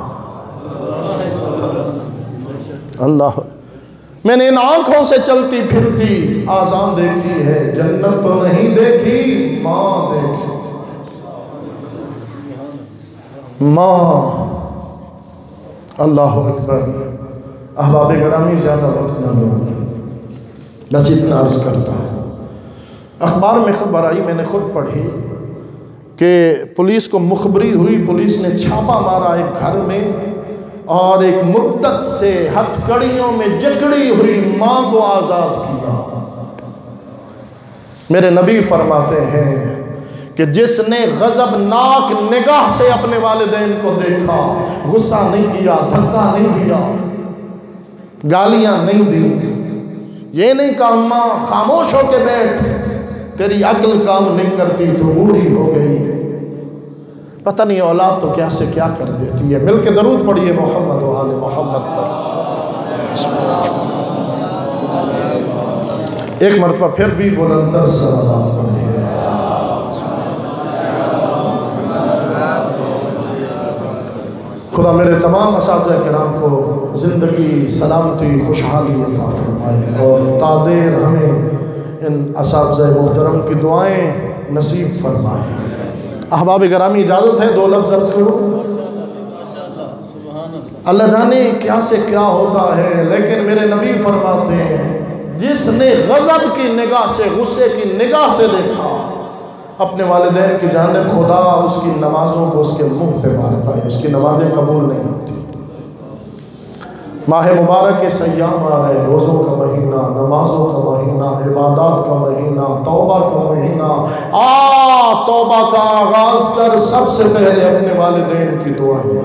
اللہ، میں نے ان آنکھوں سے چلتی پھرتی آزان دیکھی ہے، جنت تو نہیں دیکھی، ماں دیکھی. ماں. اللہ اکبر. احباب گرامی زیادہ وقت نہ لوں، بس اتنا عرض کرتا ہوں. اخبار میں خبر آئی، میں نے خود پڑھی کہ پولیس کو مخبری ہوئی، پولیس نے چھاپا مارا ایک گھر میں اور ایک مدت سے ہتھ کڑیوں میں جکڑی ہوئی ماں کو آزاد کیا. میرے نبی فرماتے ہیں کہ جس نے غضبناک نگاہ سے اپنے والدین کو دیکھا، غصہ نہیں کیا، دھکا نہیں دیا، گالیاں نہیں دی، یہ نہیں کہا ماں خاموش ہو کے بیٹھ، تیری عقل کام نہیں کرتی تو بوڑھی ہو گئی. پتہ نہیں اولاد تو کیا سے کیا کر دیتی ہے. مل کے درود پڑھیے محمد و آل محمد پر. ایک مرتبہ پھر بھی بلندتر صلوات پڑھیے. خدا میرے تمام اساتذہ کرام کو زندگی، سلامتی، خوشحالی عطا فرمائے اور تادیر ہمیں ان اساتذہ محترم کی دعائیں نصیب فرمائے. احباب گرامی اجازت ہے 2 لفظ عرض کروں. اللہ جانے کیا سے کیا ہوتا ہے، لیکن میرے نبی فرماتے ہیں جس نے غضب کی نگاہ سے، غصے کی نگاہ سے دیکھا اپنے والدین کی جانب، خدا اس کی نمازوں کو اس کے منہ پہ مارتا ہے، اس کی نمازیں قبول نہیں ہوتی. ماہ مبارک کے سیام آ رہے، روزوں کا مہینہ، نمازوں کا مہینہ، عبادات کا مہینہ، توبہ کا مہینہ. توبہ کا آغاز کر، سب سے پہلے اپنے والدین کی دعائیں.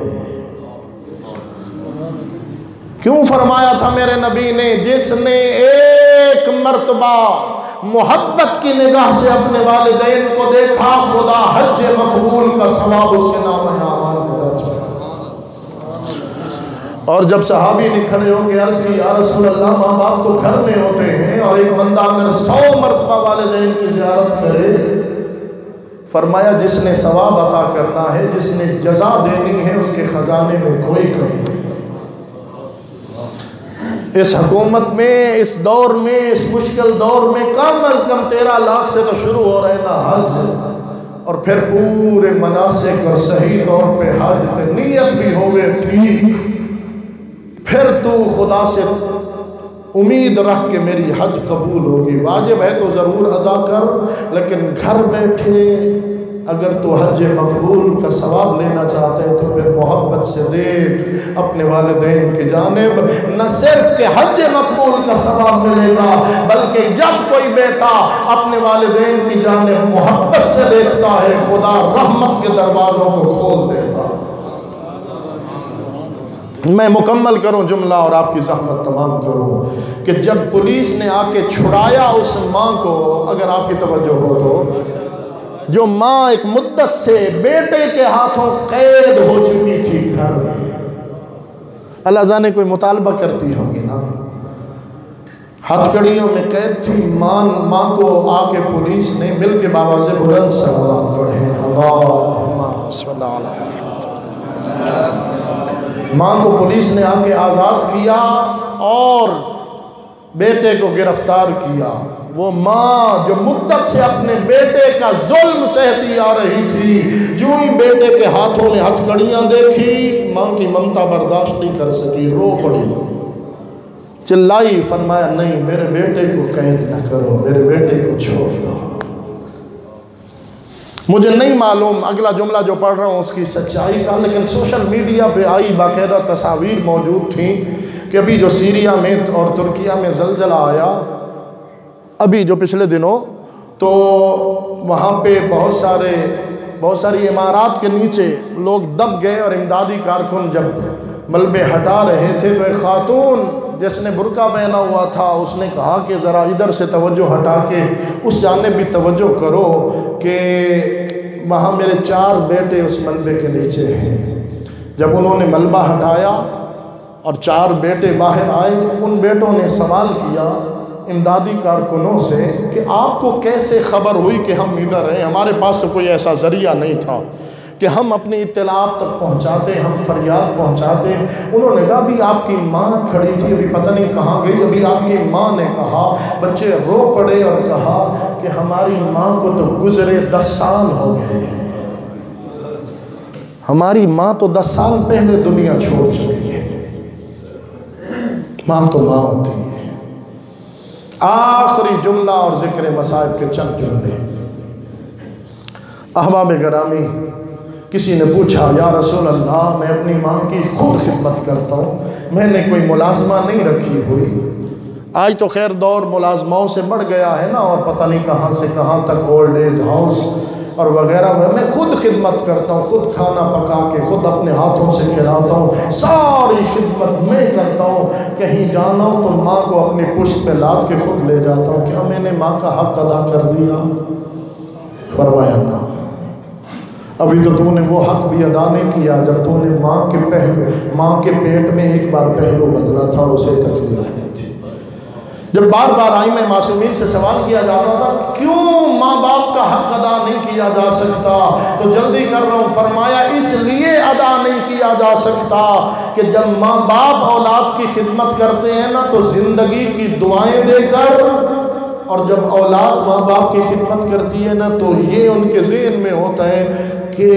کیوں فرمایا تھا میرے نبی نے جس نے ایک مرتبہ محبت کی نگاہ سے اپنے والدین کو دیکھا، خدا حج مقبول کا ثواب اس کے نام اعمال میں درج کرے. اور جب صحابی نے کھڑے ہو کے عرض کی، یا رسول اللہ ماں باپ تو گھر میں ہوتے ہیں اور ایک بندہ اگر 100 مرتبہ والدین کی زیارت کرے، فرمایا جس نے ثواب عطا کرنا ہے، جس نے جزا دینی ہے، اس کے خزانے میں کوئی کمی نہیں. اس حکومت میں، اس دور میں، اس مشکل دور میں کم از کم 13 لاکھ سے تو شروع ہو رہے نا حج، اور پھر پورے مناسک اور صحیح طور پہ حج تے نیت بھی ہوئے ٹھیک، پھر تو خدا سے امید رکھ کے میری حج قبول ہوگی. واجب ہے تو ضرور ادا کر، لیکن گھر بیٹھے اگر تو حج مقبول کا ثواب لینا چاہتے ہیں تو پھر محبت سے دیکھ اپنے والدین کی جانب. نہ صرف کہ حج مقبول کا ثواب ملے گا، بلکہ جب کوئی بیٹا اپنے والدین کی جانب محبت سے دیکھتا ہے، خدا رحمت کے دروازوں کو کھول دیتا ہے. میں مکمل کروں جملہ اور آپ کی زحمت تمام کروں کہ جب پولیس نے آ کے چھڑایا اس ماں کو، اگر آپ کی توجہ ہو تو، جو ماں ایک مدت سے بیٹے کے ہاتھوں قید ہو چکی تھی گھر میں، اللہ جانے کوئی مطالبہ کرتی ہوگی نا، ہتھ کڑیوں میں قید تھی ماں کو آ کے پولیس نے مل کے باواز بلند صلوات پڑھے. اللہم صلی اللہ علیہ وسلم. ماں کو پولیس نے آ کے آزاد کیا اور بیٹے کو گرفتار کیا. وہ ماں جو مدت سے اپنے بیٹے کا ظلم سہتی آ رہی تھی، جو ہی بیٹے کے ہاتھوں میں ہتھ کڑیاں دیکھی، ماں کی ممتا برداشت نہیں کر سکی، رو پڑی، چلائی، فرمایا نہیں میرے بیٹے کو قید نہ کرو، میرے بیٹے کو چھوڑ دو. مجھے نہیں معلوم اگلا جملہ جو پڑھ رہا ہوں اس کی سچائی کا، لیکن سوشل میڈیا پہ آئی باقاعدہ تصاویر موجود تھیں کہ ابھی جو سیریا میں اور ترکیہ میں زلزلہ آیا ابھی جو پچھلے دنوں، تو وہاں پہ بہت ساری عمارات کے نیچے لوگ دب گئے، اور امدادی کارکن جب ملبے ہٹا رہے تھے تو ایک خاتون جس نے برقع پہنا ہوا تھا اس نے کہا کہ ذرا ادھر سے توجہ ہٹا کے اس جانب بھی توجہ کرو کہ وہاں میرے 4 بیٹے اس ملبے کے نیچے ہیں۔ جب انہوں نے ملبہ ہٹایا اور 4 بیٹے باہر آئے، ان بیٹوں نے سوال کیا امدادی کارکنوں سے کہ آپ کو کیسے خبر ہوئی کہ ہم ادھر ہیں؟ ہمارے پاس تو کوئی ایسا ذریعہ نہیں تھا کہ ہم اپنی اطلاعات تک پہنچاتے، ہم فریاد پہنچاتے۔ انہوں نے کہا ابھی آپ کی ماں کھڑی تھی، ابھی پتہ نہیں کہاں گئی، ابھی آپ کی ماں نے کہا، بچے رو پڑے اور کہا کہ ہماری ماں کو تو گزرے 10 سال ہو گئے ہیں، ہماری ماں تو 10 سال پہلے دنیا چھوڑ چکی ہے۔ ماں تو ماں ہوتی ہے۔ آخری جملہ اور ذکر مصائب کے چند جملے۔ احباب گرامی، کسی نے پوچھا یا رسول اللہ میں اپنی ماں کی خود خدمت کرتا ہوں، میں نے کوئی ملازمہ نہیں رکھی ہوئی۔ آج تو خیر دور ملازموں سے بڑھ گیا ہے نا، اور پتہ نہیں کہاں سے کہاں تک اولڈ ایج ہاؤس اور وغیرہ میں خود خدمت کرتا ہوں، خود کھانا پکا کے خود اپنے ہاتھوں سے کھلاتا ہوں، ساری خدمت میں کرتا ہوں، کہیں جانا ہوں تو ماں کو اپنی پشت پہ لاد کے خود لے جاتا ہوں۔ کیا میں نے ماں کا حق ادا کر دیا؟ فرمایا نہ، ابھی تو نے وہ حق بھی ادا نہیں کیا جب تو نے ماں کے پیٹ میں ایک بار پہلو بدلا تھا اور اسے تکلیف نہیں تھی۔ جب بار بار ائمہ معصومین سے سوال کیا جا رہا تھا کیوں ماں باپ کا حق ادا نہیں کیا جا سکتا، تو جلدی کر رہا ہوں، فرمایا اس لیے ادا نہیں کیا جا سکتا کہ جب ماں باپ اولاد کی خدمت کرتے ہیں نا تو زندگی کی دعائیں دے کر، اور جب اولاد ماں باپ کی خدمت کرتی ہے نا تو یہ ان کے ذہن میں ہوتا ہے کہ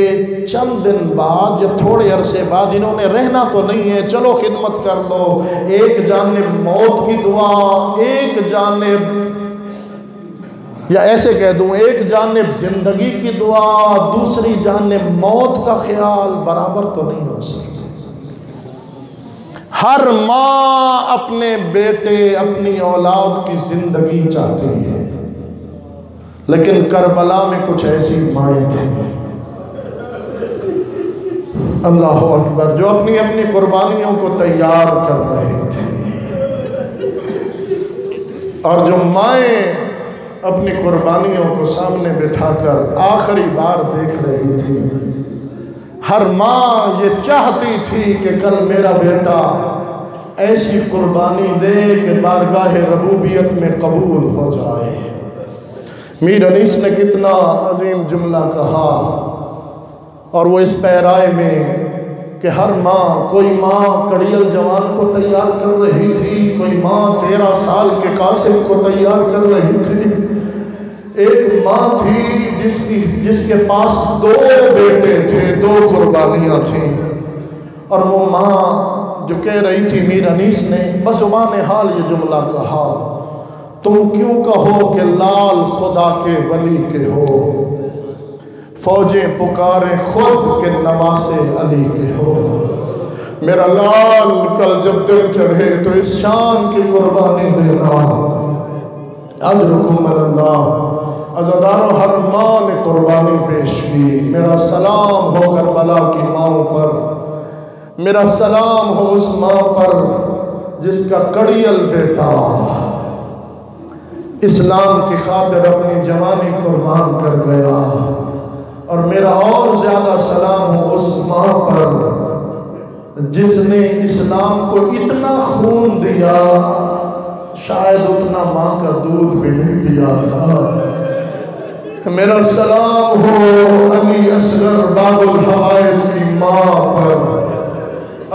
چند دن بعد یا تھوڑے عرصے بعد انہوں نے رہنا تو نہیں ہے، چلو خدمت کر لو۔ ایک جانب موت کی دعا، ایک جانب، یا ایسے کہہ دوں ایک جانب زندگی کی دعا، دوسری جانب موت کا خیال برابر تو نہیں ہو سکتا۔ ہر ماں اپنے بیٹے اپنی اولاد کی زندگی چاہتی ہے، لیکن کربلا میں کچھ ایسی مائیں تھیں، اللہ اکبر، جو اپنی اپنی قربانیوں کو تیار کر رہے تھے، اور جو مائیں اپنی قربانیوں کو سامنے بٹھا کر آخری بار دیکھ رہی تھی۔ ہر ماں یہ چاہتی تھی کہ کل میرا بیٹا ایسی قربانی دے کہ بارگاہ ربوبیت میں قبول ہو جائے۔ میر انیس نے کتنا عظیم جملہ کہا، اور وہ اس پیرائے میں کہ ہر ماں، کوئی ماں کڑیل جوان کو تیار کر رہی تھی، کوئی ماں 13 سال کے قاسم کو تیار کر رہی تھی، ایک ماں تھی جس کے پاس 2 بیٹے تھے، 2 قربانیاں تھیں، اور وہ ماں جو کہہ رہی تھی، میر انیس نے بزبان حال یہ جملہ کہا، تم کیوں کہو کہ لال خدا کے ولی کے ہو، فوجیں پکارے خود کے نواسے علی کے ہو۔ میرا لال کل جب دن چڑھے تو اس شان کی قربانی دینا، اجرکم اللہ۔ عزادارو، ہر ماں نے قربانی پیش کی۔ میرا سلام ہو کربلا کی ماں پر، میرا سلام ہو اس ماں پر جس کا کڑیل بیٹا اسلام کی خاطر اپنی جوانی قربان کر گیا، اور میرا اور زیادہ سلام ہو اس ماں پر جس نے اسلام کو اتنا خون دیا شاید اتنا ماں کا دودھ بھی نہیں پیا تھا۔ میرا سلام ہو علی اصغر باب الحوائج کی ماں پر۔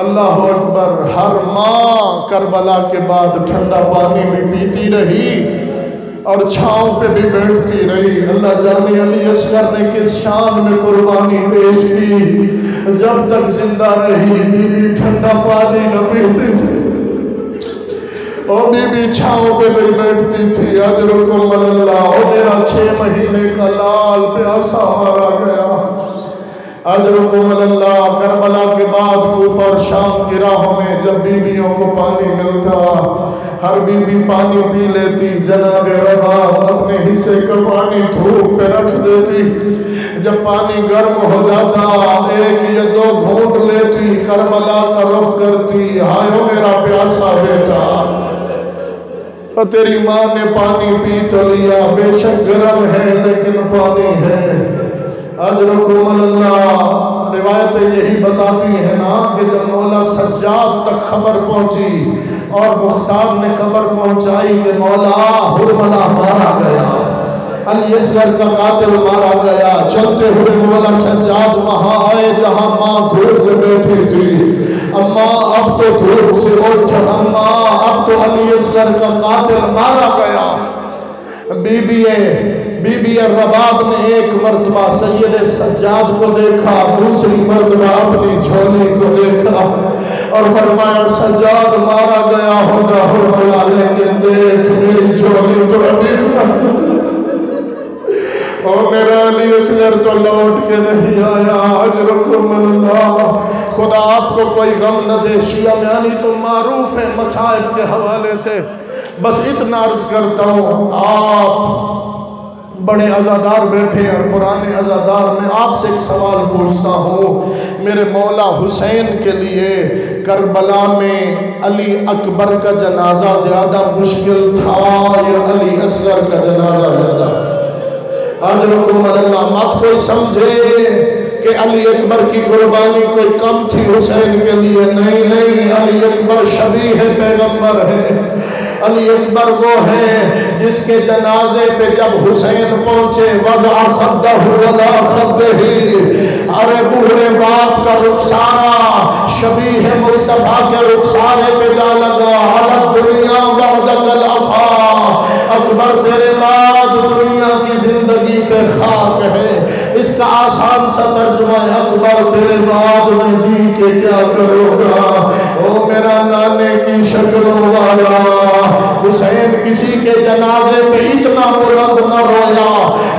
اللہ اکبر، ہر ماں کربلا کے بعد ٹھنڈا پانی بھی پیتی رہی اور چھاؤں پہ بھی بیٹھتی رہی۔ اللہ جانے علی اصغر نے کس شان میں قربانی پیش کی، جب تک زندہ رہی بیوی ٹھنڈا پانی نہ پیتی تھی۔ اور بی بی چھاؤں پہ بھی بیٹھتی تھی. اجرکم اللہ. اور میرا 6 مہینے کا لال پیاسا مارا گیا. اجرکم اللہ. کربلا کے بعد کوفہ اور شام کی راہوں میں جب بیویوں کو پانی ملتا ہر بی بی پانی پی لیتی. جناب رباب اپنے حصے کا پانی دھوپ پہ رکھ دیتی. جب پانی گرم ہو جاتا 1 یا 2 گھونٹ لیتی. کربلا کا رخ کرتی. ہائے میرا پیاسا بیٹا تیری ماں نے پانی پی تو لیا. بے شک گرم ہے لیکن پانی ہے. اجرکم اللہ. روایتیں یہی بتاتی ہیں نا کہ جب مولا سجاد تک خبر پہنچی اور مختار نے خبر پہنچائی کہ مولا حرملہ مارا گیا, علی اصغر کا قاتل مارا گیا. چلتے ہوئے مولا سجاد وہاں آئے جہاں ماں دھوپ میں بیٹھی تھی. اماں اب تو دھوپ سے اٹھ. اماں اب تو علی اصغر کا قاتل مارا گیا. بی بی رباب نے ایک مرتبہ سید سجاد کو دیکھا, دوسری مرتبہ اپنی جھولی کو دیکھا اور فرمایا سجاد مارا گیا ہوگا حرملہ لیکن دیکھ میری جھولی تو ابھی اور میرا علی اصغر تو لوٹ کے نہیں آیا. اجرکم اللہ. خدا آپ کو کوئی غم نہ دے. شیعہ میانی تو معروف ہے مصائب کے حوالے سے. بس اتنا عرض کرتا ہوں, آپ بڑے عزادار بیٹھے ہیں اور قرآن عزادار میں آپ سے ایک سوال پوچھتا ہوں. میرے مولا حسین کے لیے کربلا میں علی اکبر کا جنازہ زیادہ مشکل تھا یا علی اصغر کا جنازہ زیادہ؟ اجرکم اللہ. مت کوئی سمجھے کہ علی اکبر کی قربانی کوئی کم تھی حسین کے لیے. نہیں نہیں, علی اکبر شبیہ پیغمبر ہے. علی اکبر وہ ہے جس کے جنازے پہ جب حسین پہنچے وضع خدہ ولا خدہ, ارے بوڑھے باپ کا رخسارہ شبیہ مصطفیٰ کے رخسارے پہ جا لگا. علت دنیا بعدک الافا. اکبر تیرے بعد دنیا کی زندگی پہ خاک ہے. اس کا آسان سا ترجمہ ہے اکبر تیرے بعد میں جی کے کیا کروں گا. او میرا نانے کی شکلوں والا. حسین کسی کے جنازے پہ اتنا بلند نہ رویا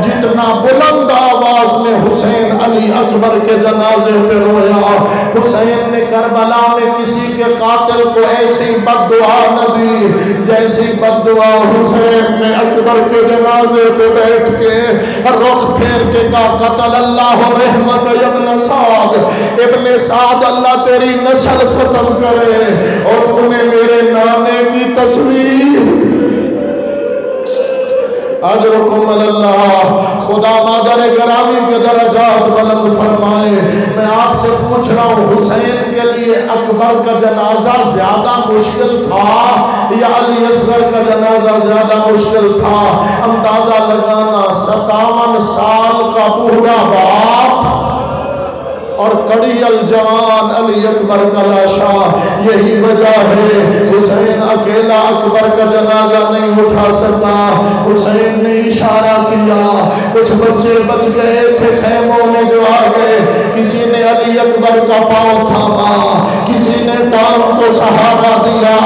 جتنا بلند آواز میں حسین علی اکبر کے جنازے پہ رویا. حسین نے کربلا میں کسی کے قاتل کو ایسی بد دعا نہ دی جیسی بد دعا حسین نے اکبر کے جنازے پہ بیٹھ کے رخ پھیر کے کہا قتل اللہ رحمت ابن سعد. ابن سعد اللہ تیری نسل ختم کرے اور تو نے میرے نانے کی تصویر. اجرکم اللہ. خدا مادر گرامی کے درجات بلند فرمائے. میں آپ سے پوچھ رہا ہوں حسین کے لیے اکبر کا جنازہ زیادہ مشکل تھا یا علی اصغر کا جنازہ زیادہ مشکل تھا؟ اندازہ لگانا. 57 سال کا بوڑھا باپ اور کڑی الجوان علی اکبر کا لاشا. یہی وجہ ہے حسین اکیلا اکبر کا جنازہ نہیں اٹھا سکا. حسین نے اشارہ کیا. کچھ بچے بچ گئے تھے خیموں میں جو آ گئے. کسی نے علی اکبر کا پاؤں تھاما, کسی نے ٹانگ کو سہارا دیا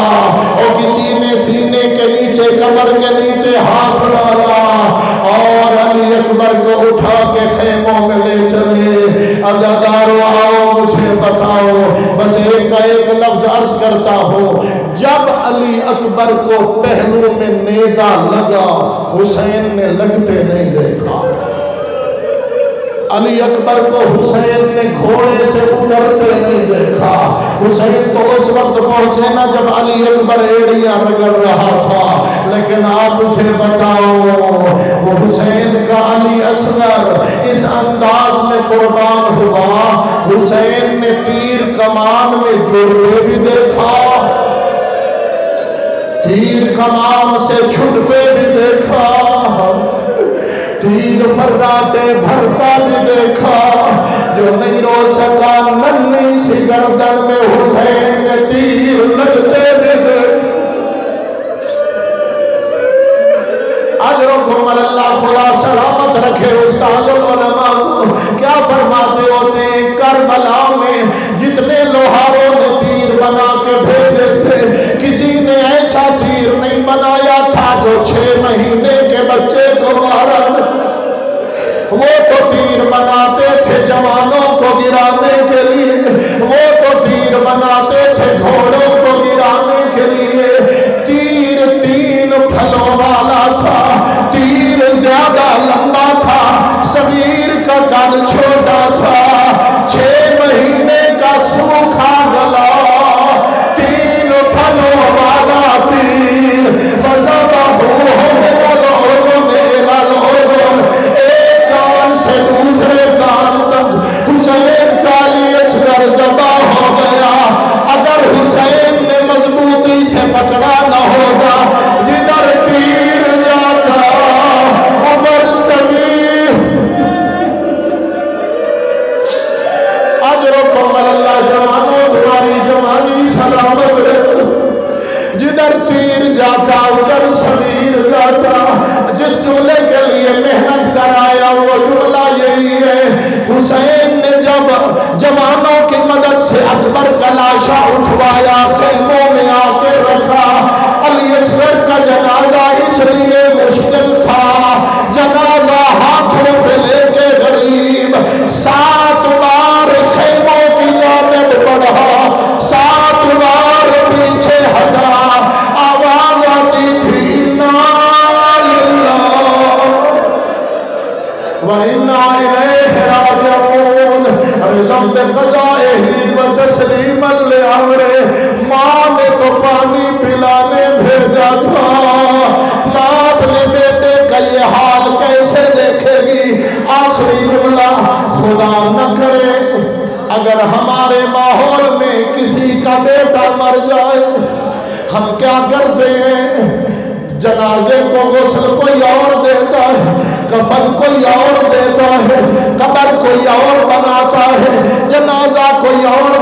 اور کسی نے سینے کے نیچے کمر کے نیچے ہاتھ ڈالا اور علی اکبر کو اٹھا کے خیموں میں لے چلے. عزادارو آؤ مجھے بتاؤ, بس ایک کا ایک لفظ عرض کرتا ہوں. جب علی اکبر کو پہلو میں نیزہ لگا حسین نے لگتے نہیں دیکھا. علی اکبر کو حسین نے گھوڑے سے اترتے نہیں دیکھا. حسین تو اس وقت پہنچے نا جب علی اکبر ایڑیاں رگڑ رہا تھا. لیکن آپ مجھے بتاؤ وہ حسین کا علی اصغر اس انداز میں قربان ہوا. حسین نے تیر کمان میں جڑتے بھی دیکھا, تیر کمان سے چھٹتے بھی دیکھا, تیر فراٹے بھرتا بھی دیکھا. جو نہیں رو سکا ننھی سی گردن میں حسین نے تیر لگتے بھی دیکھا. اجرکم اللہ. خدا سلامت رکھے استاد العلماء. کیا فرماتے ہوتے ہیں کربلا میں جتنے لوہاروں نے تیر بنا کے بھیجے تھے کسی نے ایسا تیر چھوٹا تھا 6 مہینے کا سوکھا گلا 3 پھلوں والا پیر ایک کان سے دوسرے کان تک حسین کا لیے ذبح ہو گیا. اگر حسین نے مضبوطی سے پکڑا نہ ہوگا جدھر تیر جاتا عمر سمیع اجرکم اللہ جوانوں تمہاری جوانی سلامت رہے. جدھر تیر جاتا ادھر سمیر جاتا. جس جملے کے لیے محنت کرایا وہ جملہ یہی ہے. حسین نے جب جوانوں کی مدد سے اکبر کا لاشا اٹھوایا خیموں میں آ کے رکھا. علی اصغر کا جنازہ اس لیے مشکل تھا جنازہ ہاتھوں پہ لے کے غریب 7 بار خیموں کی جانب بڑھا 7 بار پیچھے ہٹا. آواز آتی تھی وَإِنَّا إِلَيْهِ رَاجِعُونَ رِزَمْ بِقَضَائِهِ وَتَسْلِيمًا لِأَمْرِهِ. ماں نے تو پانی پلانے بھیجا تھا. ماں اپنے بیٹے کا یہ حال کیسے دیکھے گی؟ آخری جملہ خدا نہ کرے اگر ہمارے ماحول میں کسی کا بیٹا مر جائے ہم کیا کرتے ہیں؟ جنازے کو غسل کوئی اور دیتا ہے کفن کوئی اور دیتا ہے قبر کوئی اور بناتا ہے جنازہ کوئی اور